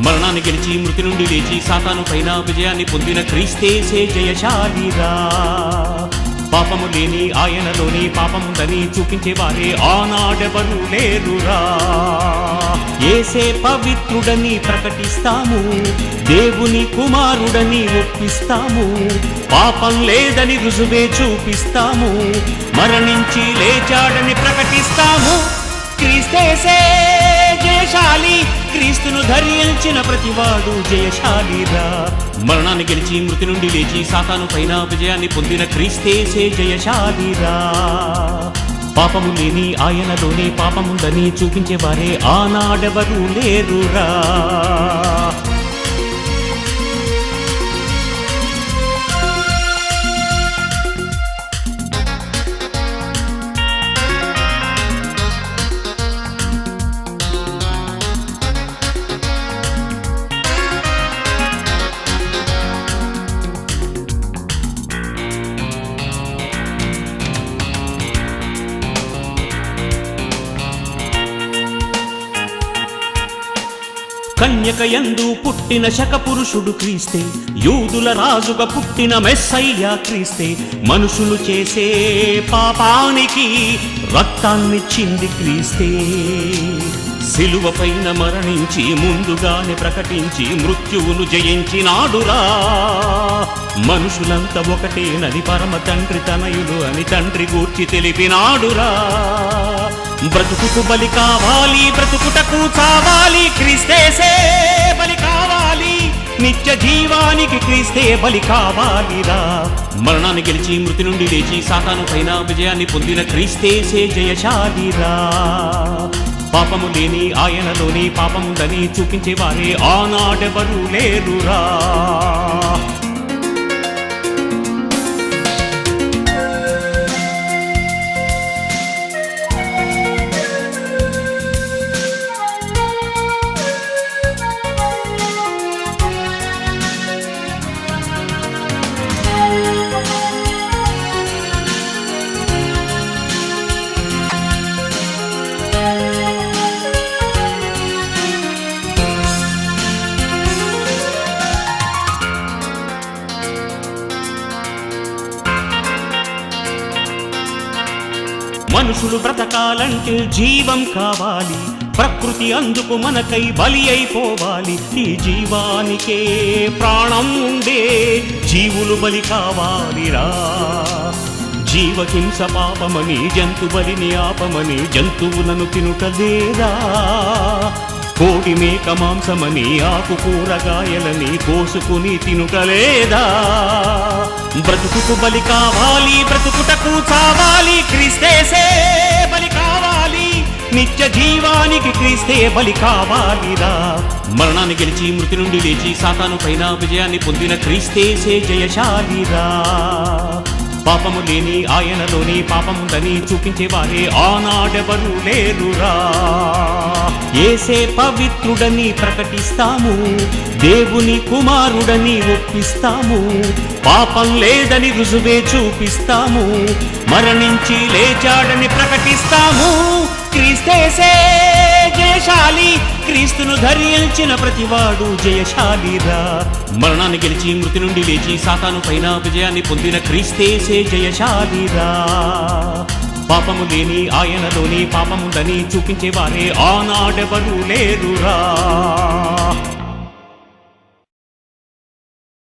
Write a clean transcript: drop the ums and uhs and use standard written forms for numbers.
మరణాన్ని గెలిచి మృతి నుండి లేచి సాతాను పైన విజయాన్ని పొందిన క్రీస్తేసే జయశాలిరా. పాపము లేని ఆయనలోని పాపముందని చూపించేవారే ఆనాడెవరు లేరురా. యేసే పవిత్రుడని ప్రకటిస్తాము, దేవుని కుమారుడని ఒప్పిస్తాము, పాపం లేదని రుజువే చూపిస్తాము, మరణించి లేచాడని ప్రకటిస్తాము. క్రీస్తేసే జయశాలి, క్రీస్తును ధరించిన ప్రతివాడు జయశాలిరా. మరణాన్ని గెలిచి మృతి నుండి లేచి సాతాను పైన విజయాన్ని పొందిన క్రీస్తేసే జయశాలిరా. పాపము లేని ఆయనలోనే పాపముందని చూపించేవారే ఆనాడెవరు లేరురా. కన్యకయందు పుట్టిన శకపురుషుడు క్రీస్తే, యూదుల రాజుగా పుట్టిన మెస్సయ్య క్రీస్తే, మనుషులు చేసే పాపానికి రక్తాన్నిచ్చింది క్రీస్తే. సిలువ పైన మరణించి ముందుగానే ప్రకటించి మృత్యువును జయించినాడురా. మనుషులంతా ఒకటేనని పరమ తండ్రి తనయులు అని తండ్రి గూర్చి తెలిపినాడురా. బ్రతుకుకు బలి కావాలి, బ్రతుకుటకు చావాలి, క్రీస్తేసే బలి కావాలి, నిత్య జీవానికి క్రీస్తే బలి కావాలిరా. మరణాన్ని గెలిచి మృతి నుండి లేచి సాతాను పైన విజయాన్ని పొందిన క్రీస్తేసే జయశాలిరా. పాపము లేని ఆయనలోని పాపముందని చూపించేవారే ఆనాడెవరు లేరురా. మనుషులు బ్రతకాలంటే జీవం కావాలి, ప్రకృతి అందుకు మనకై బలి అయిపోవాలి. ఈ జీవానికే ప్రాణం ఉండే జీవులు బలి కావాలిరా. జీవహింస పాపమని జంతు బలిని ఆపమని జంతువులను తినుటలేదా. కోడి మేక మాంసమని ఆకు కూరగాయలని కోసుకుని తినుటలేదా. బ్రతుకుకు బలి కావాలి, బ్రతుకుటకు చావాలి, క్రీస్తేసే బలి కావాలి, నిత్య జీవానికి క్రీస్తే బలి కావాలిరా. మరణాన్ని గెలిచి మృతి నుండి లేచి సాతాను పైన విజయాన్ని పొందిన క్రీస్తేసే జయశాలిరా. పాపము లేని ఆయనలోని పాపముందని చూపించేవారే ఆనాడెవరు లేరురా. యేసే పవిత్రుడని ప్రకటిస్తాము, దేవుని కుమారుడని ఒప్పిస్తాము, పాపం లేదని రుజువే చూపిస్తాము, మరణించి లేచాడని ప్రకటిస్తాము. క్రీస్తేసే జయశాలి, క్రీస్తును ధరించిన ప్రతివాడు జయశాలిరా. మరణాన్ని గెలిచి మృతి నుండి లేచి సాతాను పైన విజయాన్ని పొందిన క్రీస్తేసే జయశాలిరా. పాపము లేని ఆయనలోని పాపముందని చూపించేవారే ఆనాడెవరు లేరురా.